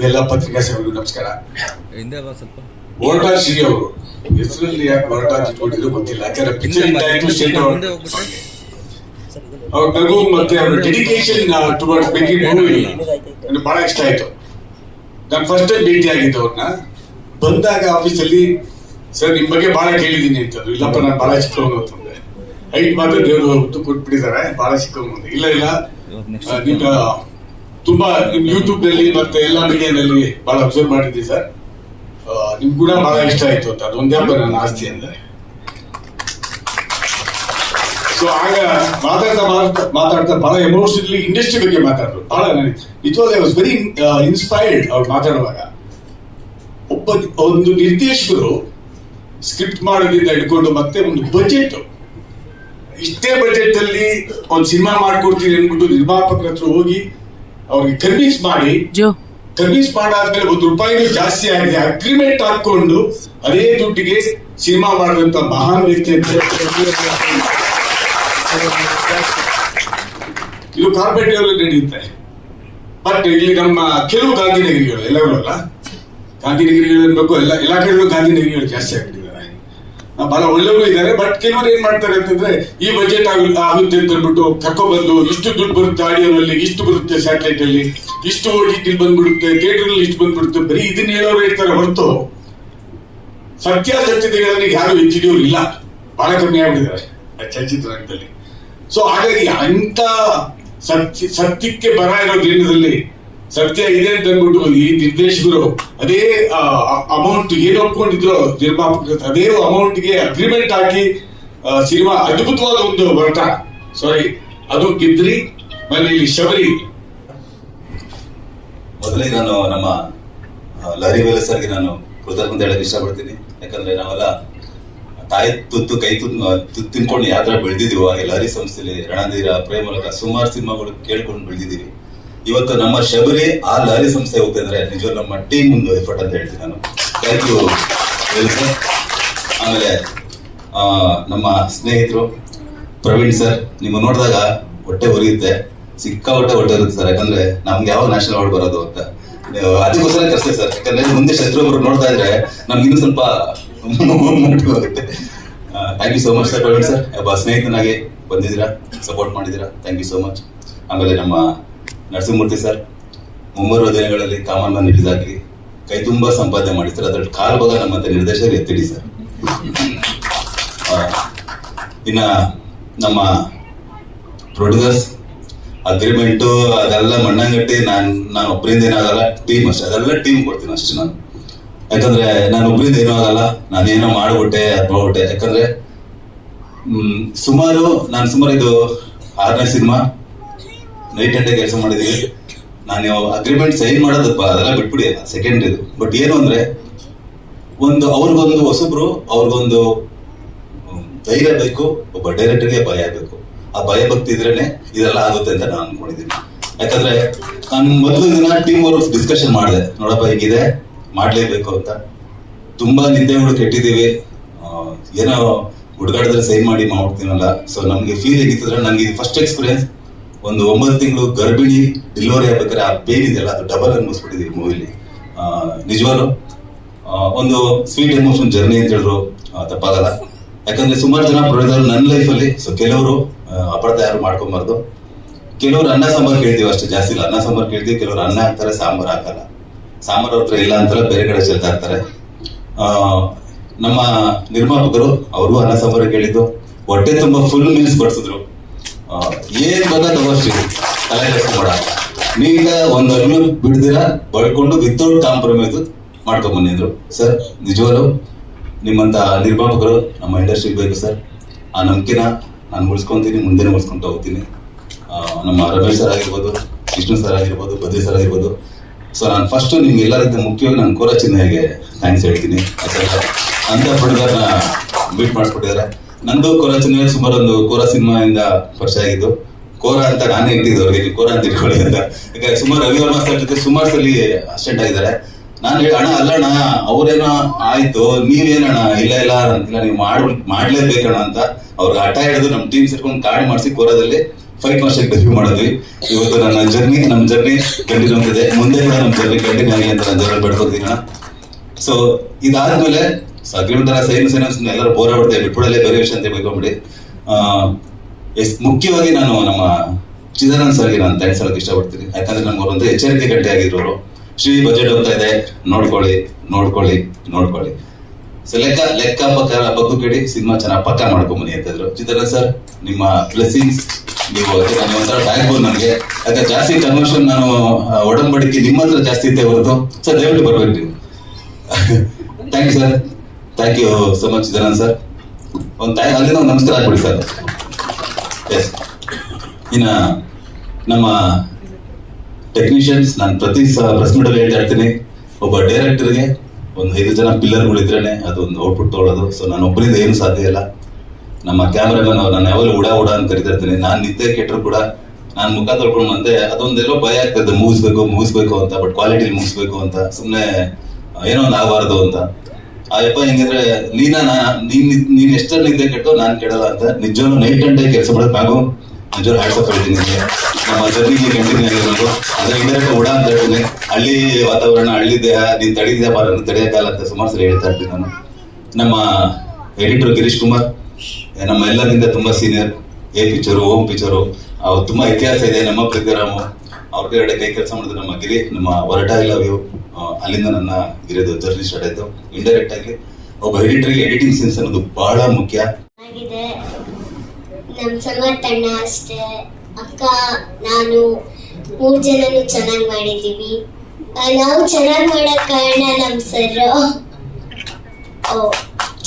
ಎಲ್ಲ ಪತ್ರಿಕಾ ಸೇವೆಗೂ ನಮಸ್ಕಾರ. ಸ್ವಲ್ಪ ಬೋರ್ಟಾ ಶ್ರೀ ಅವರು ಹೆಸರಲ್ಲಿ ಯಾಕೆ ಬೋರ್ಟಾ ಇಟ್ಕೊಂಡಿದ್ರು ಗೊತ್ತಿಲ್ಲ, ಯಾಕಂದ್ರೆ ಪಿಕ್ಚರ್ ಟೈಟಲ್ ಸ್ಟೇಟ್ ಅವ್ರ ನಗು ಮತ್ತೆ ಅವರ ಡೆಡಿಕೇಶನ್ ಟುವರ್ಡ್ಸ್ ಮೇಕಿಂಗ್ ಮೂವಿ ನನಗೆ ಬಹಳ ಇಷ್ಟ ಆಯ್ತು. ನಾನು ಫಸ್ಟ್ ಟೈಮ್ ಭೇಟಿ ಆಗಿದ್ದೆ ಅವ್ರನ್ನ. ಬಂದಾಗ ಆಫೀಸಲ್ಲಿ ಸರ್ ನಿಮ್ ಬಗ್ಗೆ ಬಹಳ ಕೇಳಿದೀನಿ ಅಂತಂದ್ರು. ಇಲ್ಲಪ್ಪ ನಾನು ಬಹಳ ಚಿಕ್ಕವನು ಅಂತಂದೆ. ಹೈಟ್ ಮಾತ್ರ ದೇವರು ಹೊತ್ತು ಕೊಟ್ಬಿಟ್ಟಿದ್ದಾರೆ, ಬಹಳ ಚಿಕ್ಕವನು. ಇಲ್ಲ ನಿಮ್ಮ ತುಂಬಾ ನಿಮ್ ಯೂಟ್ಯೂಬ್ ನಲ್ಲಿ ಮತ್ತೆ ಎಲ್ಲಾ ಮೀಡಿಯಾನಲ್ಲಿ ಬಹಳ ಅಬ್ಸರ್ವ್ ಮಾಡಿದ್ದೀವಿ ಸರ್. ನಿಮ್ ಕೂಡ ಬಹಳ ಇಷ್ಟ ಆಯ್ತು ಅಂತ, ಅದೊಂದೇ ಹಬ್ಬ ನನ್ನ ಆಸ್ತಿ ಅಂದ್ರೆ. ಸೊ ಆಗ ಮಾತಾಡ್ತಾ ಬಹಳ ಎಮೋಷನಲಿ ಇಂಡಸ್ಟ್ರಿ ಬಗ್ಗೆ ಮಾತಾಡಿದ್ರು. ಬಹಳ ನಿಜವಾಗ್ಲೂ ಐ ವಾಸ್ ವೆರಿ ಇನ್ಸ್ಪೈರ್ಡ್ ಅವ್ರು ಮಾತಾಡುವಾಗ. ಒಂದು ನಿರ್ದೇಶಕರು ಸ್ಕ್ರಿಪ್ಟ್ ಮಾಡೋದ್ರಿಂದ ಹಿಡ್ಕೊಂಡು ಮತ್ತೆ ಒಂದು ಬಜೆಟ್, ಇಷ್ಟೇ ಬಜೆಟ್ ಅಲ್ಲಿ ಒಂದು ಸಿನಿಮಾ ಮಾಡ್ಕೊಡ್ತೀನಿ ಅನ್ಬಿಟ್ಟು ನಿರ್ಮಾಪಕರ ಹತ್ರ ಹೋಗಿ ಅವ್ರಿಗೆ ಕನ್ವಿನ್ಸ್ ಮಾಡಾದ್ಮೇಲೆ ₹1 ಜಾಸ್ತಿ ಆಗಿದೆ, ಅಗ್ರಿಮೆಂಟ್ ಹಾಕೊಂಡು ಅದೇ ದುಡ್ಡಿಗೆ ಸಿನಿಮಾ ಮಾಡುವಂತ ಮಹಾನ್ ವ್ಯಕ್ತಿ ಅಂತ. ಇದು ಕಾರ್ಪೊರೇಟ್ ಲೆವೆಲ್ ನಡೆಯುತ್ತೆ. ಬಟ್ ಇಲ್ಲಿ ನಮ್ಮ ಕೆಲವು ಗಾಂಧಿನಗರಿಗಳು, ಎಲ್ಲರೂ ಅಲ್ಲ, ಗಾಂಧಿನಗರಿಗಳು ಅನ್ಬೇಕು, ಎಲ್ಲಾ ಕಡೆಗೂ ಗಾಂಧಿನಗರಿಗಳು ಜಾಸ್ತಿ ಆಗ್ಬಿಟ್ಟಿದ್ದಾರೆ. ಬಹಳ ಒಳ್ಳೆಯವರು ಇದ್ದಾರೆ. ಬಟ್ ಕೆಲವರು ಏನ್ ಮಾಡ್ತಾರೆ ಅಂತಂದ್ರೆ, ಈ ಬಜೆಟ್ ಆಗುತ್ತೆ ಅಂತ ಅಂದ್ಬಿಟ್ಟು ಕರ್ಕೊಂಡ್ಬಂದು ಇಷ್ಟು ದುಡ್ಡು ಬರುತ್ತೆ ಆಡಿಯೋನಲ್ಲಿ, ಇಷ್ಟು ಬರುತ್ತೆ ಸ್ಯಾಟಲೈಟ್ ಅಲ್ಲಿ, ಇಷ್ಟು OTT ಬಂದ್ಬಿಡುತ್ತೆ, ಥಿಯೇಟರ್ ನಲ್ಲಿ ಇಷ್ಟು ಬಂದ್ಬಿಡುತ್ತೆ, ಬರೀ ಇದನ್ನ ಹೇಳೋರು ಇರ್ತಾರೆ ಹೊರತು ಸತ್ಯಾಸತ್ಯತೆಗಳಲ್ಲಿ ಯಾರು ಹೆಚ್ಚಿಡಿಯೋರು ಇಲ್ಲ. ಬಹಳ ಕಮ್ಮಿ ಆಗ್ಬಿಟ್ಟಿದ್ದಾರೆ ಚಲನಚಿತ್ರರಂಗದಲ್ಲಿ. ಸೊ ಹಾಗಾಗಿ ಅಂತ ಸತ್ಯಕ್ಕೆ ಬರ ಇರೋ ದಿನದಲ್ಲಿ ಸತ್ಯ ಇದೆ ಅಂತ ಅಂದ್ಬಿಟ್ಟು ಈ ನಿರ್ದೇಶಕರು ಅದೇ ಅಮೌಂಟ್ ಏನು ಒಪ್ಕೊಂಡಿದ್ರು ನಿರ್ಮಾಪಕರು, ಅದೇ ಅಮೌಂಟ್ ಗೆ ಅಗ್ರಿಮೆಂಟ್ ಹಾಕಿ ಸಿನಿಮಾ ಅದ್ಭುತವಾದ ಒಂದು ಹೊರಟ. ಸಾರಿ, ಅದು ಗಿದ್ರಿ ಮನೆಯಲ್ಲಿ ಶಬರಿ. ಮೊದಲೇ ನಾನು ನಮ್ಮ ಲಹರಿ ವೇಲು ಸರ್ಗೆ ನಾನು ಕೃತಜ್ಞತೆ ಹೇಳಕ್ ಇಷ್ಟಪಡ್ತೀನಿ. ಯಾಕಂದ್ರೆ ನಾವೆಲ್ಲ ತಾಯಿ ತುತ್ತು ಕೈ ತುತ್ತು ತಿನ್ಕೊಂಡು ಯಾವ ತರ ಬೆಳೆದಿದೀವೋ ಹಾಗೆ ಲಹರಿ ಸಂಸ್ಥೆಯಲ್ಲಿ ರಣಧೀರ, ಪ್ರೇಮಲಕ ಸುಮಾರು ಸಿನಿಮಾಗಳು ಕೇಳ್ಕೊಂಡು ಬೆಳೆದಿದ್ದೀವಿ. ಇವತ್ತು ನಮ್ಮ ಶಬರಿ ಆ ಲಹರಿ ಸಂಸ್ಥೆ ಹೋಗ್ತಾ ಇದ್ರೆ ನಿಜವಾಗ್ಲೂ ನಮ್ಮ ಟೀಮ್ ಒಂದು ಎಫರ್ಟ್ ಅಂತ ಹೇಳ್ತೀನಿ ನಾನು. Thank you sir. ಆಮೇಲೆ ನಮ್ಮ ಸ್ನೇಹಿತರು ಪ್ರವೀಣ್ ಸರ್, ನಿಮ್ಮ ನೋಡಿದಾಗ ಹೊಟ್ಟೆ ಉರಿಯುತ್ತೆ, ಸಿಕ್ಕಾಪಟ್ಟೆ ಹೊಟ್ಟೆ ಇರುತ್ತೆ ಸರ್. ಯಾಕಂದ್ರೆ ನಮ್ಗೆ ಯಾವಾಗ ನ್ಯಾಷನಲ್ ಅವಾರ್ಡ್ ಬರೋದು ಅಂತ ಅದಕ್ಕೋಸ್ಕರ ಕರ್ಸ್ತೇವೆ ಸರ್. ಯಾಕಂದ್ರೆ ಮುಂದೆ ಶತ್ರುಗಳು ನೋಡ್ತಾ ಇದ್ರೆ ನಮ್ಗೆ ಇನ್ನೂ ಸ್ವಲ್ಪ ಆಗುತ್ತೆ. Thank you so much sir. Praveen sir, ಒಬ್ಬ ಸ್ನೇಹಿತನಾಗಿ ಬಂದಿದ್ದೀರಾ, ಸಪೋರ್ಟ್ ಮಾಡಿದ್ದೀರಾ, ಥ್ಯಾಂಕ್ ಯು ಸೋ ಮಚ್. ಆಮೇಲೆ ನಮ್ಮ ನರಸಿಂಹಮೂರ್ತಿ ಸರ್, ಮುಂಬರುವ ದಿನಗಳಲ್ಲಿ ಕಾಮನ್ನ ಹಿಡಿದಾಕಿ ಕೈ ತುಂಬಾ ಸಂಪಾದನೆ ಮಾಡಿ ಸರ್. ಅದ್ರಲ್ಲಿ ಕಾಲ್ ಭಾಗ ನಮ್ಮಂತ ನಿರ್ದೇಶಕರು ಎತ್ತಿಡಿ ಸರ್. ಇನ್ನ ನಮ್ಮ ಪ್ರೊಡ್ಯೂಸರ್ಸ್ ಅಗ್ರಿಮೆಂಟು ಅದೆಲ್ಲ ಮಣ್ಣಂಗಟ್ಟಿ ನಾನು ಒಬ್ಬರಿಂದ ಏನಾಗಲ್ಲ, ಟೀಮ್ ಅಷ್ಟೇ, ಅದೆಲ್ಲ ಟೀಮ್ ಕೊಡ್ತೀನಿ ಅಷ್ಟೇ ನಾನು. ಯಾಕಂದ್ರೆ ನಾನು ಒಬ್ಬರಿಂದ ಏನೂ ಆಗಲ್ಲ, ನಾನೇನೋ ಮಾಡ್ಬಿಟ್ಟೆ ಅದ್ ಮಾಡ್ಬಿಟ್ಟೆ. ಯಾಕಂದ್ರೆ ಸುಮಾರು ಇದು 6ನೇ ಸಿನಿಮಾ, ನೈಟ್ ಅಂಡ್ ಡೇ ಕೆಲಸ ಮಾಡಿದೀವಿ. ನಾನು ಅಗ್ರಿಮೆಂಟ್ ಸೈನ್ ಮಾಡೋದಪ್ಪ ಅದೆಲ್ಲ ಬಿಟ್ಬಿಡಿ, ಸೆಕೆಂಡ್ ಇದು. ಬಟ್ ಏನು ಅಂದ್ರೆ ಅವ್ರಿಗೊಂದು ಹೊಸಬ್ರು, ಅವ್ರಿಗೊಂದು ಧೈರ್ಯ ಬೇಕು, ಒಬ್ಬ ಡೈರೆಕ್ಟರ್ಗೆ ಭಯ ಬೇಕು. ಆ ಭಯ ಭಕ್ತಿ ಇದ್ರೇನೆ ಇದೆಲ್ಲ ಆಗುತ್ತೆ ಅಂತ ನಾನು ಅನ್ಕೊಂಡಿದ್ದೀನಿ. ಯಾಕಂದ್ರೆ ನಾನು ಮೊದಲು ದಿನ ಟೀಮ್ ವರ್ಕ್ ಡಿಸ್ಕಷನ್ ಮಾಡಿದೆ, ನೋಡಪ್ಪ ಹೀಗಿದೆ ಮಾಡ್ಲೇಬೇಕು ಅಂತ. ತುಂಬಾ ನಿಂದೆಗಳು ಕೆಟ್ಟಿದ್ದೀವಿ, ಏನೋ ಹುಡುಗಾಡದಲ್ಲಿ ಸೈನ್ ಮಾಡ್ಬಿಡ್ತೀನಲ್ಲ. ಸೊ ನಮ್ಗೆ ಫೀಲ್ ಹೇಗಿತ್ತಂದ್ರೆ, ನನಗೆ ಇದು ಫಸ್ಟ್ ಎಕ್ಸ್ಪೀರಿಯನ್ಸ್. ಒಂದು 9 ತಿಂಗಳು ಗರ್ಭಿಣಿ ಡೆಲಿವರಿ ಆಗ್ಬೇಕಾದ್ರೆ ಆ ಪೇನ್ ಇದೆಯಲ್ಲ, ಅದು ಡಬಲ್ ಅನ್ಭವಿಸ್ಬಿಟ್ಟಿದ್ದೀವಿ ಮೂವಿಲಿ. ನಿಜವಾಗ್ಲು ಒಂದು ಸ್ವೀಟ್ ಎಮೋಷನ್ ಜರ್ನಿ ಅಂತ ಹೇಳಿದ್ರು ತಪ್ಪಾಗಲ್ಲ. ಯಾಕಂದ್ರೆ ಸುಮಾರು ಜನ ಪ್ರೊಡ್ಯೂಸರ್ ನನ್ನ ಲೈಫಲ್ಲಿ, ಸೊ ಕೆಲವರು ಅಪಾರ್ಥ ಯಾರು ಮಾಡ್ಕೊಂಬಾರ್ದು. ಕೆಲವರು ಅನ್ನ ಸಾಂಬಾರ್ ಕೇಳ್ತೀವಿ ಅಷ್ಟೇ, ಜಾಸ್ತಿ ಇಲ್ಲ. ಅನ್ನ ಸಾಂಬಾರ್ ಕೇಳ್ತೀವಿ, ಕೆಲವರು ಅನ್ನ ಹಾಕ್ತಾರೆ, ಸಾಂಬಾರ್ ಹಾಕಲ್ಲ. ಸಾಂಬಾರ್ ಅವ್ರ ಹತ್ರ ಇಲ್ಲ ಅಂತಾರೆ, ಬೇರೆ ಕಡೆ ಚೆಲ್ತಾ ಇರ್ತಾರೆ. ನಮ್ಮ ನಿರ್ಮಾಪಕರು ಅವರು ಅನ್ನ ಸಾಂಬಾರು ಕೇಳಿದ್ದು, ಹೊಟ್ಟೆ ತುಂಬಾ ಫುಲ್ ಮೀಲ್ಸ್ ಬಡಿಸಿದ್ರು. ಏನ್ ಬೇಕಾ ತಗೋಷ್ಟಿದ್ರು, ತಲೆ ಕೆಡಿಸ್ಕೊಂಬೇಡ, ನೀಗ ಒಂದು ಅರ್ನು ಬಿಡ್ದಿರ ಬಳ್ಕೊಂಡು ವಿತೌಟ್ ಕಾಂಪ್ರಮೈಸ್ ಮಾಡ್ಕೊಂಡ್ ಬಂದಿದ್ರು ಸರ್. ನಿಜವಾಗ್ಲು ನಿಮ್ಮಂತ ನಿರ್ಮಾಪಕರು ನಮ್ಮ ಇಂಡಸ್ಟ್ರಿಗೆ ಬೇಕು ಸರ್. ಆ ನಂಬಿಕೆನ ನಾನು ಉಳಿಸ್ಕೊಂತೀನಿ, ಮುಂದೆನೇ ಉಳಿಸ್ಕೊಂತ ಹೋಗ್ತೀನಿ. ನಮ್ಮ ರಮೇಶ್ ಸರ್ ಆಗಿರ್ಬೋದು, ವಿಷ್ಣು ಸರ್ ಆಗಿರ್ಬೋದು, ಬದ್ರಿ ಸರ್ ಆಗಿರ್ಬೋದು. ಸೊ ನಾನು ಫಸ್ಟ್ ನಿಮ್ಗೆ ಎಲ್ಲರಿಗಿಂತ ಮುಖ್ಯವಾಗಿ ನಾನು ಕೋರಾ ಚಿನ್ನೆಗೆ ಥ್ಯಾಂಕ್ಸ್ ಹೇಳ್ತೀನಿ. ಅಂತ ಪ್ರೊಡ್ಯೂಸರ್ನ ಮೀಟ್ ಮಾಡಿಸ್ಬಿಟ್ಟಿದ್ದಾರೆ. ನಂದು ಕೋರಾ ಚಿನ್ನೆ ಸುಮಾರು ಒಂದು ಕೋರಾ ಸಿನಿಮಾಯಿಂದ ಪರಿಚಯ ಆಗಿದ್ದು. ಕೋರಾ ಅಂತ ನಾನೇ ಇಟ್ಟಿದ್ದು ಅವ್ರಿಗೆ, ಕೋರಾ ಅಂತ ಇಟ್ಕೊಳ್ಳಿ ಅಂತ. ಯಾಕಂದ್ರೆ ಸುಮಾರು ರವಿವರ್ಮ ಸರ್ ಜೊತೆ ಸುಮಾರು ಸಲ ಅಸಿಸ್ಟೆಂಟ್ ಆಗಿದ್ದಾರೆ. ನಾನು ಹೇಳಿ, ಅಣ್ಣ ಅಲ್ಲಣ್ಣ ಅವ್ರೇನೋ ಆಯ್ತು, ನೀವೇನಣ್ಣ ಇಲ್ಲ ನೀವು ಮಾಡ್ಲೇಬೇಕಣ್ಣ ಅಂತ ಅವ್ರಿಗೆ ಹಠ ಹಿಡಿದು ನಮ್ಮ ಟೀಮ್ ಸೇರ್ಕೊಂಡು ಕಾರ್ಡ್ ಮಾಡಿಸಿ ಕೋರಾದಲ್ಲಿ ಫೈಟ್ ಮಾಸ್ಟರ್ ಡೆಬ್ಯೂ ಮಾಡಿದ್ವಿ. ಇವತ್ತು ನಮ್ಮ ಜರ್ನಿ ಕಂಟಿನ್ಯೂ ಆಗ್ತಿದೆ. ಮುಂದೆ ಕೂಡ ನಮ್ಮ ಜರ್ನಿ ಕಂಟಿನ್ಯೂ ಆಗಲಿ ಅಂತ ನಾನು ಜರ್ನಿ ಬೆಳ್ಕೊತೀನಿ. ಸೊ ಇದಾದ್ಮೇಲೆ ಅಗ್ರಿಮೆಂಟ್ ಎಲ್ಲ ಸೈನ್ ಎಲ್ಲರೂ ಬೋರ್ ಆಗ್ಬಿಡ್ತೇವೆ, ಬಿಟ್ಬಿಡಲೇ ಬೇರೆ ವಿಷಯ ಅಂತ ಬೇಕೊಂಬಿಡಿ. ಮುಖ್ಯವಾಗಿ ನಾನು ನಮ್ಮ ಚಿದಾನಂದ್ ಸರ್ಗೆ ನಾನು ಥ್ಯಾಂಕ್ಸ್ ಹೇಳಕ್ ಇಷ್ಟಪಡ್ತೀನಿ. ಯಾಕಂದ್ರೆ ನಮ್ಗೆ ಒಂದು ಎಚ್ಚರಿಕೆ ಗಂಟೆ ಆಗಿದ್ರು ಅವರು. ಶ್ರೀ ಬಜೆಟ್ ಹೋಗ್ತಾ ಇದೆ, ನೋಡ್ಕೊಳ್ಳಿ. ಸೊ ಲೆಕ್ಕ ಪಕ್ಕ ಕೇಳಿ ಸಿನಿಮಾ ಚೆನ್ನಾಗಿ ಪಕ್ಕ ಮಾಡ್ಕೊಂಬನಿ ಅಂತ ಇದ್ರು. ಚಿದಾನಂದ್ ಸರ್, ನಿಮ್ಮ ಬ್ಲೆಸ್ಸಿಂಗ್ಸ್ ನೀವು ಒಂಥರ ಬ್ಯಾಕ್ ಬೋನ್ ನನಗೆ. ಯಾಕಂದ್ರೆ ಜಾಸ್ತಿ ಕನ್ವರ್ಷನ್ ನಾನು ಒಡಂಬಡಿಕೆ ನಿಮ್ಮ ಹತ್ರ ಜಾಸ್ತಿ ಇದ್ದೇ ಹೊರತು. ಸರ್ ದಯವಿಟ್ಟು ಬರ್ಬೇಕು ನೀವು. Thank you sir, thank you so much Chidanand sir. ಅಲ್ಲಿಂದ ಒಂದು ನಮಸ್ಕಾರ ಆಗ್ಬಿಡಿ ಸರ್. ಎಸ್, ಇನ್ನ ನಮ್ಮ ಟೆಕ್ನಿಷಿಯನ್ಸ್, ನಾನು ಪ್ರತಿ ಪ್ರೆಸ್ ಮೀಟಲ್ಲಿ ಹೇಳ್ತಾ ಇರ್ತೀನಿ, ಒಬ್ಬ ಡೈರೆಕ್ಟರ್ಗೆ ಒಂದು 5 ಜನ ಪಿಲ್ಲರ್ಗಳು ಇದ್ರೇನೆ ಅದು ಒಂದು ಔಟ್ಪುಟ್ ತೊಗೊಳ್ಳೋದು. ಸೊ ನಾನು ಒಬ್ಬರಿಂದ ಏನು ಸಾಧ್ಯ ಇಲ್ಲ. ನಮ್ಮ ಕ್ಯಾಮ್ರಾಮನ್ ನಾನು ಯಾವಾಗಲೂ ಉಡಾ ಅಂತ ಕರಿತಾ ಇರ್ತೀನಿ. ನಾನು ನಿದ್ದೆ ಕೆಟ್ಟರು ಕೂಡ ನಾನು ಮುಖ ತೊಳ್ಕೊಂಡು ಬಂದೆ, ಅದೊಂದೆಲ್ಲೋ ಭಯ ಆಗ್ತದೆ, ಮುಗಿಸ್ಬೇಕು ಅಂತ. ಬಟ್ ಕ್ವಾಲಿಟಿಲಿ ಮುಗಿಸ್ಬೇಕು ಅಂತ, ಸುಮ್ಮನೆ ಏನೋ ಒಂದು ಆಗಬಾರ್ದು ಅಂತ. ಆ ಯಪ್ಪ ಹೆಂಗಿದ್ರೆ ನೀನ್ ಎಷ್ಟರ ನಿದ್ದೆ ಕೆಟ್ಟು ನಾನು ಕೆಡಲ್ಲ ಅಂತ ನಿಜವಾಗ್ಲೂ ನೈಟ್ ಅಂಡ್ ಡೇ ಕೆಲಸ ಮಾಡೋದು. ನಾವು ನಿಜವಾಗ್ಲೂ ಹ್ಯಾಟ್ಸ್ ಆಫ್ ಹೇಳ್ತೀನಿ ನಿಮಗೆ. ನಮ್ಮ ಜರ್ನಿಗೆ ಕಂಟಿನ್ಯೂ ಆಗಿರೋದು ಅದ್ರ ಇಂಡೈರೆಕ್ಟ್ ಉಡಾ ಅಂತ ಹೇಳ್ತೀನಿ. ಹಳ್ಳಿ ವಾತಾವರಣ, ಹಳ್ಳಿ ದೇಹ, ನೀನ್ ತಡೀದ್ಯಾ ಬಾರ ತಡೆಯಕ್ಕಾಗಲ್ಲ ಅಂತ ಸುಮಾರು ಸರಿ ಹೇಳ್ತಾ ಇರ್ತೀನಿ ನಾನು. ನಮ್ಮ ಎಡಿಟರ್ ಗಿರೀಶ್ ಕುಮಾರ್, ನಮ್ಮ ಎಲ್ಲರಿಗಿಂತ ತುಂಬಾ ಸೀನಿಯರ್. ಪಿಕ್ಚರು, ಓಮ್ ಪಿಕ್ಚರು, ಅವ್ರು ತುಂಬಾ ಇತಿಹಾಸ ಇದೆ. ನಮ್ಮ ಪೃಥ್ವಿರಾಮು ಅವ್ರ ಕಡೆ ಕೈ ಕೆಲಸ ಮಾಡಿದ್ರು. ನಮ್ಮ ಗಿರಿ, ನಮ್ಮ ಹೊರಟ ಐ ಲವ್ ಯು, ಅಲ್ಲಿಂದ ನನ್ನ ಗಿರಿದು ಜರ್ನಿ ಸ್ಟಾರ್ಟ್ ಆಯ್ತು. ಇಂಡೈರೆಕ್ಟ್ ಆಗಿ ಒಬ್ಬ ಎಡಿಟರ್ಗೆ ಎಡಿಟಿಂಗ್ ಸೆನ್ಸ್ ಅನ್ನೋದು ಬಹಳ ಮುಖ್ಯ. ನಮ್ ಸಮರ್ಥಣ್ಣ ಅಷ್ಟೇ, ಅಕ್ಕ ನಾನು 3 ಜನನು ಚೆನ್ನಾಗಿ ಮಾಡಿದೀವಿ. ನಾವು ಚೆನ್ನಾಗಿ ಮಾಡಕ್ ಕಾರಣ ನಮ್ ಸರ್.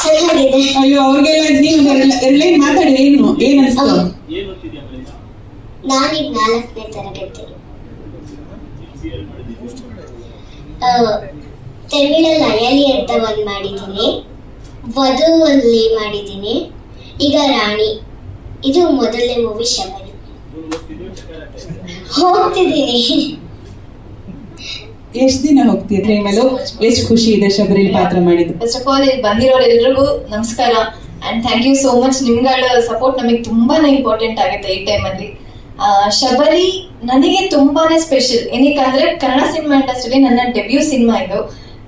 ಚೆನ್ನಾಗಿದೆ. ಅಯ್ಯೋ, ಅವ್ರಿಗೆಲ್ಲ ನೀವು ಎರಡೇ ಮಾತಾಡಿ. ಏನ್ ಅನ್ಸ್ತು? ನಾನೀಗ 4ನೇ ತರಗತಿ. ತಮಿಳಲ್ಲಿ ಅಯಲಿ ಅಂತ ಒಂದ್ ಮಾಡಿದೀನಿ, ವಧುವಲ್ಲಿ ಮಾಡಿದೀನಿ, ಈಗ ರಾಣಿ. ಇದು ಮೊದಲನೇ ಮೂವಿ ಶಬರಿ. ಹೋಗ್ತಿದ್ದೀನಿ. ಎಷ್ಟ್ ದಿನ ಹೋಗ್ತಿದ್ರಿ? ಆಮೇಲೆ ಎಷ್ಟು ಖುಷಿ ಇದೆ ಶಬರಿ ಪಾತ್ರ ಮಾಡಿದ್ದು. ಫಸ್ಟ್ ಆಫ್ ಆಲ್ ಇಲ್ಲಿ ಬಂದಿರೋರೆಲ್ರಿಗೂ ನಮಸ್ಕಾರ and thank you so much. ನಿಮ್ಗಳ ಸಪೋರ್ಟ್ ನಮಗೆ ತುಂಬಾನೇ ಇಂಪಾರ್ಟೆಂಟ್ ಆಗುತ್ತೆ ಈ ಟೈಮಲ್ಲಿ. ಶಬರಿ ನನಗೆ ತುಂಬಾನೇ ಸ್ಪೆಷಲ್. ಏನಕ್ಕಂದ್ರೆ ಕನ್ನಡ ಸಿನಿಮಾ ಇಂಡಸ್ಟ್ರಿಯಲ್ಲಿ ನನ್ನ ಡೆಬ್ಯೂ ಸಿನಿಮಾ ಇದು.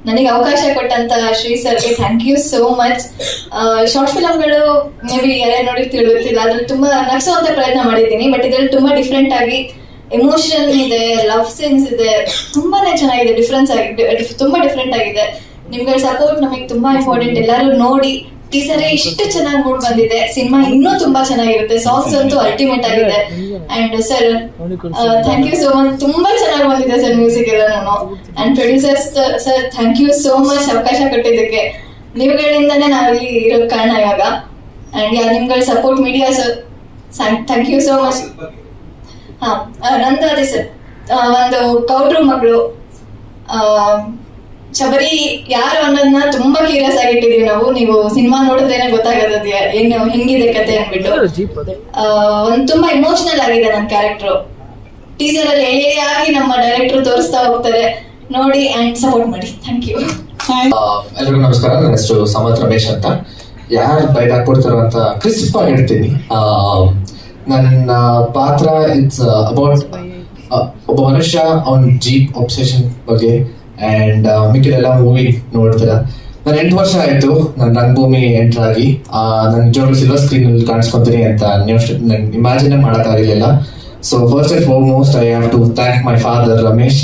ನನಗೆ ಅವಕಾಶ ಕೊಟ್ಟಂತ ಶ್ರೀ ಸರ್ಗೆ thank you so much. Short ಫಿಲಮ್ಗಳು ಮೇ ಬಿ ಯಾರ್ಯಾರು ನೋಡಿರ್ತೀವಿ ಗೊತ್ತಿಲ್ಲ, ಅದ್ರಲ್ಲಿ ತುಂಬಾ ನಗಿಸುವಂತ ಪ್ರಯತ್ನ ಮಾಡಿದ್ದೀನಿ. ಬಟ್ ಇದ್ರಲ್ಲಿ ತುಂಬಾ ಡಿಫ್ರೆಂಟ್ ಆಗಿ ಎಮೋಷನ್ ಇದೆ, ಲವ್ ಸೀನ್ಸ್ ಇದೆ, ತುಂಬಾನೇ ಚೆನ್ನಾಗಿದೆ. ತುಂಬಾ ಡಿಫ್ರೆಂಟ್ ಆಗಿದೆ. ನಿಮ್ಗಳ ಸಪೋರ್ಟ್ ನಮಗೆ ತುಂಬಾ ಇಂಪಾರ್ಟೆಂಟ್. ಎಲ್ಲರೂ ನೋಡಿ, ಟೀಸರೇ ಇಷ್ಟು ಚೆನ್ನಾಗಿ ಮೂಡ್ ಬಂದಿದೆ. ಸಿನಿಮಾ ಇನ್ನೂ ತುಂಬಾ ಚೆನ್ನಾಗಿರುತ್ತೆ. ಸಾಂಗ್ಸ್ ಅಂತೂ ಅಲ್ಟಿಮೇಟ್ ಆಗಿದೆ. And sir thank you so much. ತುಂಬಾ ಚೆನ್ನಾಗಿ ಬಂದಿದೆ ಸರ್ ಮ್ಯೂಸಿಕ್ ಎಲ್ಲ. And producers sir thank you so much ಅವಕಾಶ ಕೊಟ್ಟಿದ್ದಕ್ಕೆ. ನೀವುಗಳಿಂದಾನೇ ನಾವಿಲ್ಲಿ ಇರೋ ಕಾರಣ ಇವಾಗ. ಅಂಡ್ ನಿಮ್ಗಳ support media sir thank you so much. ನಂದು ಅದೇ ಸರ್, ಒಂದು ಕೌಡ್ರು ಮಗಳು ಶಬರಿ ಯಾರು ಅನ್ನೋದನ್ನ ತುಂಬಾ ಕ್ಯೂರಿಯಸ್ ಆಗಿಟ್ಟಿದೀವಿ ನಾವು. ನೀವು ಸಿನಿಮಾ ನೋಡಿದ್ರೇನೆ ಗೊತ್ತಾಗದ ಏನು ಹೆಂಗಿದೆ ಕತೆ ಅಂದ್ಬಿಟ್ಟು. ಒಂದ್ ತುಂಬಾ ಇಮೋಷನಲ್ ಆಗಿದೆ ನನ್ನ ಕ್ಯಾರೆಕ್ಟರ್. ಟೀಸರ್ ಅಲ್ಲಿ ಆಗಿ ನಮ್ಮ ಡೈರೆಕ್ಟರ್ ತೋರಿಸ್ತಾ ಹೋಗ್ತಾರೆ. ನೋಡಿ ಅಂಡ್ ಸಪೋರ್ಟ್ ಮಾಡಿ. Thank you. ಎಲ್ರಿಗೂ ನಮಸ್ಕಾರ. ನನ್ನ ಹೆಸರು ಸಮತ್ ರಮೇಶ್ ಅಂತ. ಯಾರು ಬೈಟ್ ಹಾಕ್ಬಿಡ್ತಾರೋ ಅಂತ ಕ್ರಿಸ್ಪ್ ಆಗಿ ಇಡ್ತೀನಿ. ನನ್ನ ಪಾತ್ರ ಇಟ್ಸ್ ಅಬೌಟ್ ಒಬ್ಬ ಮನುಷ್ಯ ಅವನ್ ಜೀಪ್ ಒಬ್ಸೆಷನ್ ಬಗ್ಗೆ. ಅಂಡ್ ಮಿಕ್ಕಿದೆಲ್ಲ ಮೂವಿ ನೋಡ್ತೀರ. ನಾನು 8 ವರ್ಷ ಆಯ್ತು ನಾನು ರಂಗಭೂಮಿ ಎಂಟರ್ ಆಗಿ. ನಾನು ನಿಜವಾಗ್ಲೂ ಸಿಲ್ವರ್ ಸ್ಕ್ರೀನ್ ಅಲ್ಲಿ ಕಾಣಿಸ್ಕೊತೀನಿ ಅಂತ ನನ್ ಇಮ್ಯಾಜಿನ್ ಮಾಡೋಕ್ಕಾಗಲಿಲ್ಲ. So first and foremost I have to thank my father Ramesh,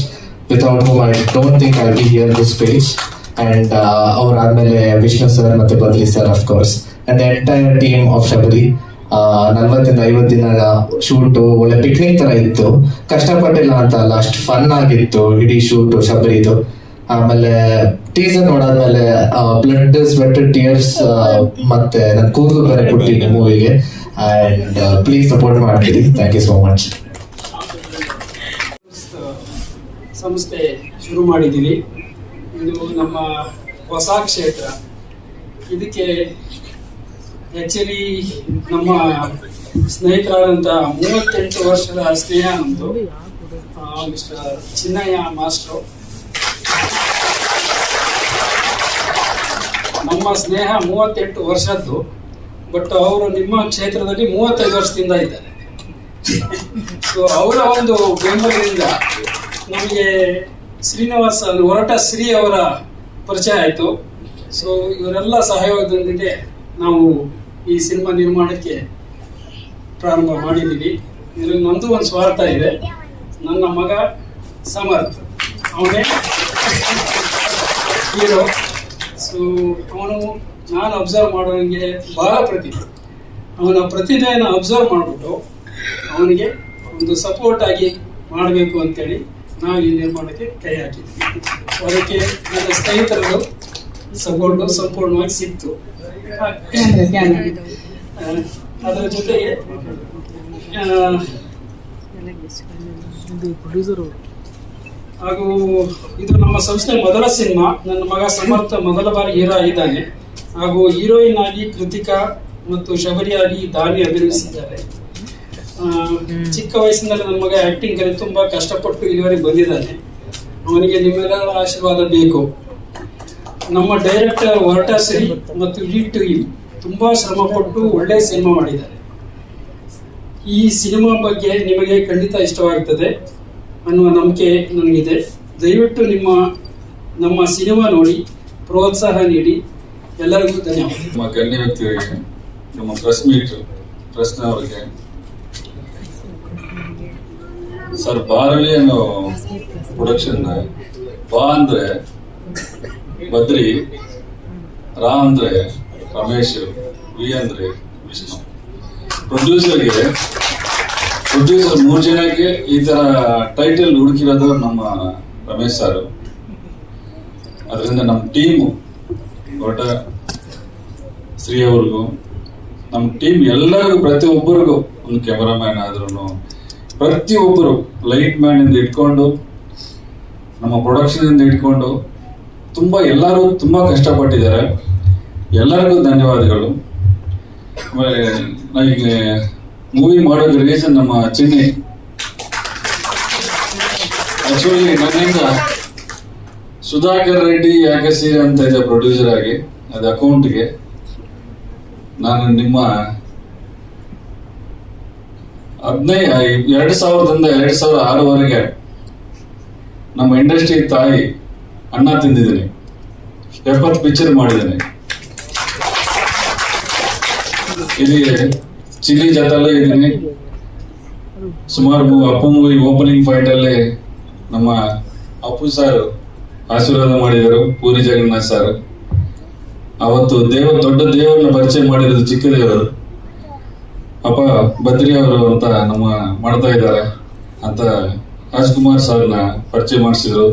without whom I don't think I be here this page. And ಅವ್ರಾದ್ಮೇಲೆ ವಿಷ್ಣು ಸರ್ ಮತ್ತೆ Badli sir of course, and the entire team of Shabari. 40-50 ದಿನ shoot ಒಳ್ಳೆ picnic ತರ ಇತ್ತು. ಕಷ್ಟಪಟ್ಟಿಲ್ಲ ಅಂತ ಅಲ್ಲ, ಅಷ್ಟು fun ಆಗಿತ್ತು ಇಡೀ ಶೂಟು ಶಬರಿದು. ಆಮೇಲೆ ಟೀಸರ್ ನೋಡಾದ್ಮೇಲೆ ಬ್ಲಡ್ ಸ್ವೆಟ್ ಟಿಯರ್ಸ್ ಮತ್ತೆ ನನ್ ಕೂದಲು ಬೇರೆ ಕೊಟ್ಟಿದ್ದೆ ಮೂವಿಗೆ. ಅಂಡ್ ಪ್ಲೀಸ್ ಸಪೋರ್ಟ್ ಮಾಡ್ತೀರಿ. Thank you so much. ಸಂಸ್ಥೆ ಶುರು ಮಾಡಿದ್ದೀವಿ. ಇದು ನಮ್ಮ ಹೊಸ ಕ್ಷೇತ್ರ. ಇದಕ್ಕೆ ಆ್ಯಕ್ಚುಲಿ ನಮ್ಮ ಸ್ನೇಹಿತರಾದಂಥ 38 ವರ್ಷದ ಸ್ನೇಹ ನಮ್ಮದು. Mister Chinnaiah master. ನಮ್ಮ ಸ್ನೇಹ 38 ವರ್ಷದ್ದು. ಬಟ್ ಅವರು ನಿಮ್ಮ ಕ್ಷೇತ್ರದಲ್ಲಿ 35 ವರ್ಷದಿಂದ ಇದ್ದಾರೆ. ಸೊ ಅವರ ಒಂದು ಬೆಂಬಲದಿಂದ ನಮಗೆ ಶ್ರೀನಿವಾಸ ಹೊರಟ ಶ್ರೀ ಅವರ ಪರಿಚಯ ಆಯಿತು. ಸೊ ಇವರೆಲ್ಲ ಸಹಯೋಗದೊಂದಿಗೆ ನಾವು ಈ ಸಿನಿಮಾ ನಿರ್ಮಾಣಕ್ಕೆ ಪ್ರಾರಂಭ ಮಾಡಿದ್ದೀವಿ. ಇದರಲ್ಲಿ ನಂದು ಒಂದು ಸ್ವಾರ್ಥ ಇದೆ. ನನ್ನ ಮಗ ಸಮರ್ಥ್ ಅವನೇ ಹೀರೋ. ಸೊ ಅವನು ನಾನು ಅಬ್ಸರ್ವ್ ಮಾಡೋಂಗೆ ಬಹಳ ಪ್ರತಿಭೆ. ಅವನ ಪ್ರತಿಭೆಯನ್ನು ಅಬ್ಸರ್ವ್ ಮಾಡಿಬಿಟ್ಟು ಅವನಿಗೆ ಒಂದು ಸಪೋರ್ಟ್ ಆಗಿ ಮಾಡಬೇಕು ಅಂತೇಳಿ ನಾವು ಈ ನಿರ್ಮಾಣಕ್ಕೆ ಕೈ ಹಾಕಿದ್ವಿ. ಅದಕ್ಕೆ ನನ್ನ ಸ್ನೇಹಿತರದು ಸಪೋರ್ಟು ಸಂಪೂರ್ಣವಾಗಿ ಸಿಕ್ತು. ಅದರ ಜೊತೆಗೆ ಹಾಗೂ ಇದು ನಮ್ಮ ಸಂಸ್ಥೆ ಮೊದಲ ಸಿನಿಮಾ. ನನ್ನ ಮಗ ಸಮರ್ಥ ಮೊದಲ ಬಾರಿ ಹೀರೋ ಆಗಿದ್ದಾನೆ. ಹಾಗೂ ಹೀರೋಯಿನ್ ಆಗಿ ಕೃತಿಕಾ ಮತ್ತು ಶಬರಿಯಾಗಿ ದಾನಿ ಅಭಿನಯಿಸಿದ್ದಾರೆ. ಚಿಕ್ಕ ವಯಸ್ಸಿನಲ್ಲಿ ನನ್ನ ಮಗ ಆಕ್ಟಿಂಗ್ ಅಲ್ಲಿ ತುಂಬಾ ಕಷ್ಟಪಟ್ಟು ಇಲ್ಲಿವರೆಗೆ ಬಂದಿದ್ದಾನೆ. ಅವನಿಗೆ ನಿಮ್ಮೆಲ್ಲರ ಆಶೀರ್ವಾದ ಬೇಕು. ನಮ್ಮ ಡೈರೆಕ್ಟರ್ ಹೊರಟ ಶ್ರೀ ಮತ್ತು ಇಡೀ ಟೀಮ್ ತುಂಬಾ ಶ್ರಮ ಪಟ್ಟು ಒಳ್ಳೆಯ ಸಿನಿಮಾ ಮಾಡಿದ್ದಾರೆ. ಈ ಸಿನಿಮಾ ಬಗ್ಗೆ ನಿಮಗೆ ಖಂಡಿತ ಇಷ್ಟವಾಗುತ್ತದೆ ಅನ್ನುವ ನಂಬಿಕೆ ನನಗಿದೆ. ದಯವಿಟ್ಟು ನಮ್ಮ ಸಿನಿಮಾ ನೋಡಿ ಪ್ರೋತ್ಸಾಹ ನೀಡಿ. ಎಲ್ಲರಿಗೂ ಧನ್ಯವಾದ. ನಮ್ಮ ಗಣ್ಯ ವ್ಯಕ್ತಿಗಳಿಗೆ, ನಮ್ಮ ಪ್ರಶ್ನವರಿಗೆ ಸರ್, ಬಾರವಿ ಅನ್ನೋ ಪ್ರೊಡಕ್ಷನ್ ಬಾ ಅಂದ್ರೆ ಬದ್ರಿ, ರಾ ಅಂದ್ರೆ ರಮೇಶ್, ವಿ ಅಂದ್ರೆ ವಿಷ್ಣು. ಪ್ರೊಡ್ಯೂಸರ್ 3 ಜನಕ್ಕೆ ಈ ತರ ಟೈಟಲ್ ಹುಡುಕಿರೋದು ನಮ್ಮ ರಮೇಶ್ ಸರ್. ಅದರಿಂದ ನಮ್ಮ ಟೀಮು ದೊಡ್ಡ ಶ್ರೀ ಅವ್ರಿಗೂ, ನಮ್ಮ ಟೀಮ್ ಎಲ್ಲರಿಗೂ, ಪ್ರತಿಯೊಬ್ಬರಿಗೂ, ಒಂದು ಕ್ಯಾಮರಾಮ್ಯಾನ್ ಆದ್ರೂ ಪ್ರತಿಯೊಬ್ಬರು, ಲೈಟ್ ಮ್ಯಾನ್ ಇಂದ ಇಟ್ಕೊಂಡು ನಮ್ಮ ಪ್ರೊಡಕ್ಷನ್ ಇಂದ ಇಟ್ಕೊಂಡು ಎಲ್ಲರೂ ತುಂಬಾ ಕಷ್ಟಪಟ್ಟಿದ್ದಾರೆ. ಎಲ್ಲರಿಗೂ ಧನ್ಯವಾದಗಳು. ಆಮೇಲೆ ನನಗೆ ಮೂವಿ ಮಾಡೋದ್ರ ರೀಸನ್ ನಮ್ಮ ಚಿನ್ನಿ. ಆಕ್ಚುಲಿ ನನ್ನಿಂದ ಸುಧಾಕರ್ ರೆಡ್ಡಿ ಯಾಕೆ ಸೀರೆ ಅಂತ ಇದೆ ಪ್ರೊಡ್ಯೂಸರ್ ಆಗಿ, ಅದು ಅಕೌಂಟ್ಗೆ ನಾನು ನಿಮ್ಮ 2000ರಿಂದ 2006ವರೆಗೆ ನಮ್ಮ ಇಂಡಸ್ಟ್ರಿ ತಾಯಿ ಅನ್ನ ತಿಂದಿದ್ದೀನಿ. 70 ಪಿಕ್ಚರ್ ಮಾಡಿದ್ದೀನಿ. ಇಲ್ಲಿ ಚಿಲ್ಲಿ ಜೊತೆಲ್ಲೇ ಇದ್ದೀನಿ. ಸುಮಾರು ಅಪ್ಪು ಮೂವಿ ಓಪನಿಂಗ್ ಫೈಟ್ ಅಲ್ಲಿ ನಮ್ಮ ಅಪ್ಪು ಸರ್ ಆಶೀರ್ವಾದ ಮಾಡಿದರು, ಪೂರಿ ಜಗನ್ನಾಥ್ ಸರ್. ಅವತ್ತು ದೊಡ್ಡ ದೇವರನ್ನ ಪರಿಚಯ ಮಾಡಿರೋದು ಚಿಕ್ಕ ದೇವರು ಅಪ್ಪ ಬದ್ರಿ ಅವರು ಅಂತ ನಮ್ಮ ಮಾಡ್ತಾ ಇದ್ದಾರೆ ಅಂತ ರಾಜ್ಕುಮಾರ್ ಸರ್ನ ಪರಿಚಯ ಮಾಡಿಸಿದ್ರು.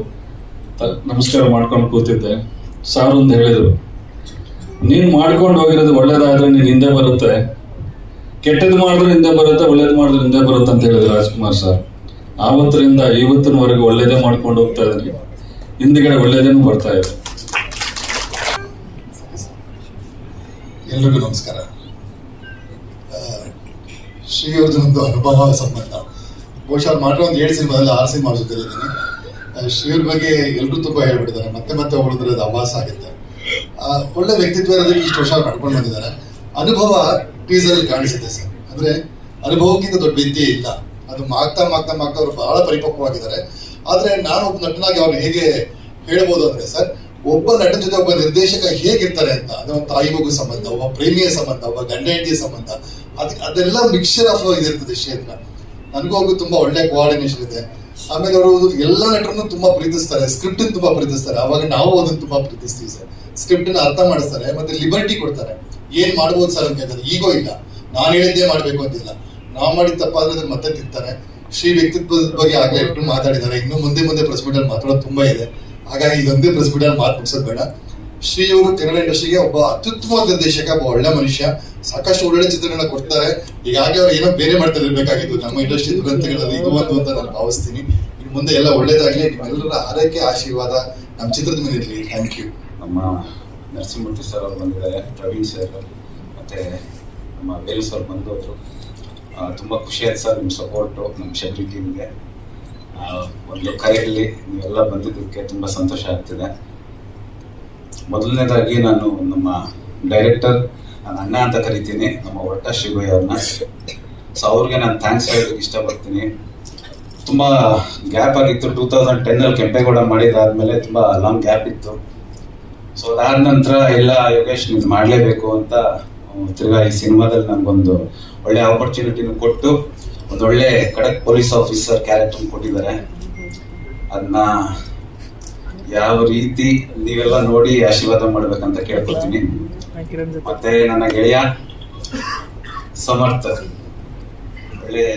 ನಮಸ್ಕಾರ ಮಾಡ್ಕೊಂಡು ಕೂತಿದ್ದೆ. ಸಾರ್ ಒಂದು ಹೇಳಿದ್ರು, ನೀನ್ ಮಾಡ್ಕೊಂಡು ಹೋಗಿರೋದು ಒಳ್ಳೇದಾದ್ರೆ ನೀನ್ ಹಿಂದೆ ಬರುತ್ತೆ, ಕೆಟ್ಟದ್ದು ಮಾಡಿದ್ರೆ ಹಿಂದೆ ಬರುತ್ತೆ, ಒಳ್ಳೇದು ಮಾಡಿದ್ರೆ ಹಿಂದೆ ಬರುತ್ತೆ ಅಂತ ಹೇಳಿದ್ರು ರಾಜ್ಕುಮಾರ್ ಸರ್. ಆವತ್ತರಿಂದ ಇವತ್ತಿನವರೆಗೂ ಒಳ್ಳೇದೇ ಮಾಡ್ಕೊಂಡು ಹೋಗ್ತಾ ಇದ್ದೀನಿ. ಹಿಂದ್ಗಡೆ ಒಳ್ಳೇದೇನು ಬರ್ತಾ ಇದೆ. ಎಲ್ರಿಗೂ ನಮಸ್ಕಾರ. ಶ್ರೀ ಅವ್ರದ್ದು ಒಂದು ಅನುಭವ ಸಂಬಂಧ ಬಹುಶಃ ಮಾಡಿರೋ ಒಂದು 7 ಸಿನಿಮಾದಲ್ಲಿ 6 ಸಿನಿಮಾ ಮಾಡಿಸುತ್ತಿದ್ದೀನಿ. ಶ್ರೀವ್ರ ಬಗ್ಗೆ ಎಲ್ಲರೂ ತುಂಬಾ ಹೇಳ್ಬಿಟ್ಟಿದ್ದಾರೆ. ಮತ್ತೆ ಹೊಗಳಿದ್ರೆ ಅದು ಆಭಾಸ ಆಗುತ್ತೆ. ಒಳ್ಳೆ ವ್ಯಕ್ತಿತ್ವ ಇರೋದಕ್ಕೆ ಇಷ್ಟು ವರ್ಷ ನಡ್ಕೊಂಡು ಬಂದಿದ್ದಾರೆ. ಅನುಭವ ಟೀಸರ್ ಅಲ್ಲಿ ಕಾಣಿಸುತ್ತೆ ಸರ್. ಅಂದ್ರೆ ಅನುಭವಕ್ಕಿಂತ ದೊಡ್ಡ ವಿದ್ಯೆ ಇಲ್ಲ. ಅದು ಮಾಗ್ತಾ ಅವರು ಬಹಳ ಪರಿಪಕ್ವವಾಗಿದ್ದಾರೆ. ಆದ್ರೆ ನಾನು ಒಬ್ಬ ನಟನಾಗಿ ಅವ್ರು ಹೇಗೆ ಹೇಳ್ಬೋದು ಅಂದ್ರೆ ಸರ್, ಒಬ್ಬ ನಟನ ಜೊತೆ ಒಬ್ಬ ನಿರ್ದೇಶಕ ಹೇಗಿರ್ತಾರೆ ಅಂತ, ಅದು ತಾಯಿ ಮಗು ಸಂಬಂಧ, ಒಬ್ಬ ಪ್ರೇಮಿಯ ಸಂಬಂಧ, ಒಬ್ಬ ಗಂಡ ಹೆಂಡತಿಯ ಸಂಬಂಧ, ಅದೆಲ್ಲ ಮಿಕ್ಸ್ಚರ್ ಆಫ್ ಇದಿರ್ತದೆ ಕ್ಷೇತ್ರ. ನನಗೂ ಅವ್ರಿಗೂ ತುಂಬಾ ಒಳ್ಳೆ ಕೋಆರ್ಡಿನೇಷನ್ ಇದೆ. ಆಮೇಲೆ ಅವರು ಎಲ್ಲ ನಟರನ್ನು ತುಂಬಾ ಪ್ರೀತಿಸ್ತಾರೆ, ಸ್ಕ್ರಿಪ್ಟ್ ತುಂಬಾ ಪ್ರೀತಿಸ್ತಾರೆ. ಅವಾಗ ನಾವು ಅದನ್ನ ತುಂಬಾ ಪ್ರೀತಿಸ್ತೀವಿ ಸರ್. ಸ್ಕ್ರಿಪ್ಟ್ ಅರ್ಥ ಮಾಡಿಸ್ತಾರೆ, ಮತ್ತೆ ಲಿಬರ್ಟಿ ಕೊಡ್ತಾರೆ. ಏನ್ ಮಾಡ್ಬೋದು ಸರ್ ಅಂತ ಹೇಳ್ತಾರೆ. ಈಗೋ ಇಲ್ಲ, ನಾನು ಹೇಳಿದ್ದೇ ಮಾಡ್ಬೇಕು ಅಂತಿಲ್ಲ. ನಾವು ಮಾಡಿದ ತಪ್ಪಾದ್ರೆ ಮತ್ತೆ ತಿಂತಾರೆ. ಶ್ರೀ ವ್ಯಕ್ತಿತ್ವದ ಬಗ್ಗೆ ಆಗ್ಲೇ ಎಷ್ಟು ಮಾತಾಡಿದ್ದಾರೆ. ಇನ್ನು ಮುಂದೆ ಪ್ರೆಸ್ ಮೀಟ್ ಅಲ್ಲಿ ಮಾತಾಡೋದು ತುಂಬಾ ಇದೆ. ಹಾಗಾಗಿ ಇದೊಂದೇ ಪ್ರೆಸ್ ಮೀಟ್ ಅಲ್ಲಿ ಮಾತು ಮುಗಿಸೋದು ಬೇಡ. ಶ್ರೀ ಅವರು ಕನ್ನಡ ಇಂಡಸ್ಟ್ರಿಗೆ ಒಬ್ಬ ಅತ್ಯುತ್ತಮ ನಿರ್ದೇಶಕ, ಒಬ್ಬ ಒಳ್ಳೆ ಮನುಷ್ಯ. ಸಾಕಷ್ಟು ಒಳ್ಳೆ ಚಿತ್ರಗಳನ್ನ ಕೊಡ್ತಾರೆ. ಹೀಗಾಗಿ ಅವ್ರು ಏನೋ ಬೇರೆ ಮಾಡ್ತಾ ಇರ್ಬೇಕಾಗಿತ್ತು. ನಮ್ಮ ಇಂಡಸ್ಟ್ರಿ ದುರಂತಗಳಲ್ಲಿ ಇದು ಒಂದು ಅಂತ ನಾನು ಭಾವಿಸ್ತೀನಿ. ಇನ್ನು ಮುಂದೆ ಎಲ್ಲ ಒಳ್ಳೇದಾಗ್ಲಿ. ನಿಮ್ಮೆಲ್ಲರ ಆರೈಕೆ ಆಶೀರ್ವಾದ ನಮ್ಮ ಚಿತ್ರದ ಮೇಲೆ ಇರಲಿ. Thank you. ನಮ್ಮ ನರಸಿಂಹಮೂರ್ತಿ ಸರ್ ಅವರು ಬಂದಿದ್ದಾರೆ, ಪ್ರವೀಣ್ ಸರ್ ಮತ್ತು ನಮ್ಮ ಬೇಲು ಸರ್ ಬಂದವರು. ತುಂಬ ಖುಷಿಯಾದ ಸರ್ ನಿಮ್ಮ ಸಪೋರ್ಟು ನಮ್ಮ ಶಬರಿ ಟೀಮ್ಗೆ. ಒಂದು ಕರೆಯಲ್ಲಿ ನೀವೆಲ್ಲ ಬಂದಿದ್ದಕ್ಕೆ ತುಂಬ ಸಂತೋಷ ಆಗ್ತಿದೆ. ಮೊದಲನೇದಾಗಿ ನಾನು ನಮ್ಮ ಡೈರೆಕ್ಟರ್, ನಾನು ಅಣ್ಣ ಅಂತ ಕರಿತೀನಿ, ನಮ್ಮ ಹೊರಟ ಶ್ರೀಭಯ್ಯ ಅವ್ರನ್ನ. ಸೊ ಅವ್ರಿಗೆ ನಾನು ಥ್ಯಾಂಕ್ಸ್ ಹೇಳೋದಕ್ಕೆ ಇಷ್ಟಪಡ್ತೀನಿ. ತುಂಬ ಗ್ಯಾಪ್ ಆಗಿತ್ತು. 2010 ಕೆಂಪೇಗೌಡ ಮಾಡಿದಾದ್ಮೇಲೆ ತುಂಬ ಲಾಂಗ್ ಗ್ಯಾಪ್ ಇತ್ತು. ಸೊ ಅದಾದ ನಂತರ ಎಲ್ಲ ಯೋಗೇಶ್ ನೀನು ಮಾಡಲೇಬೇಕು ಅಂತ ತಿರ್ಗಾ ಈ ಸಿನಿಮಾದಲ್ಲಿ ನನಗೊಂದು ಒಳ್ಳೆ ಆಪರ್ಚುನಿಟಿನ ಕೊಟ್ಟು ಒಂದೊಳ್ಳೆ ಖಡಕ್ ಪೊಲೀಸ್ ಆಫೀಸರ್ ಕ್ಯಾರೆಕ್ಟರ್ ಕೊಟ್ಟಿದ್ದಾರೆ. ಅದನ್ನ ಯಾವ ರೀತಿ ನೀವೆಲ್ಲ ನೋಡಿ ಆಶೀರ್ವಾದ ಮಾಡ್ಬೇಕಂತ ಕೇಳ್ಕೊತೀನಿ. ಮತ್ತೆ ನನ್ನ ಗೆಳೆಯ ಸಮರ್ಥ ಒಳ್ಳೆ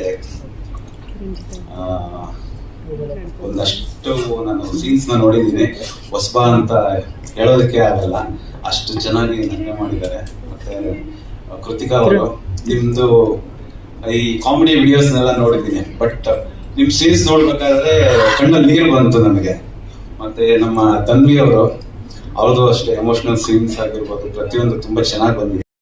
ಒಂದಷ್ಟು ನಾನು ಸೀನ್ಸ್ ನ ನೋಡಿದ್ದೀನಿ. ಹೊಸಬಾ ಅಂತ ಹೇಳೋದಕ್ಕೆ ಆಗಲ್ಲ, ಅಷ್ಟು ಚೆನ್ನಾಗಿ ನನಗೆ ಮಾಡಿದ್ದಾರೆ. ಮತ್ತೆ ಕೃತಿಕಾ ಅವರು ನಿಮ್ದು ಈ ಕಾಮಿಡಿ ವಿಡಿಯೋಸ್ನೆಲ್ಲ ನೋಡಿದ್ದೀನಿ, ಬಟ್ ನಿಮ್ ಸೀನ್ಸ್ ನೋಡ್ಬೇಕಾದ್ರೆ ಕಣ್ಣಲ್ಲಿ ನೀರು ಬಂತು ನನಗೆ. ಮತ್ತೆ ನಮ್ಮ ತನ್ವಿ ಅವರು, ಅವ್ರದ್ದು ಅಷ್ಟೇ ಎಮೋಷನಲ್ ಸೀನ್ಸ್ ಆಗಿರ್ಬೋದು, ಪ್ರತಿಯೊಂದು ತುಂಬಾ ಚೆನ್ನಾಗಿ ಬಂದಿದೆ.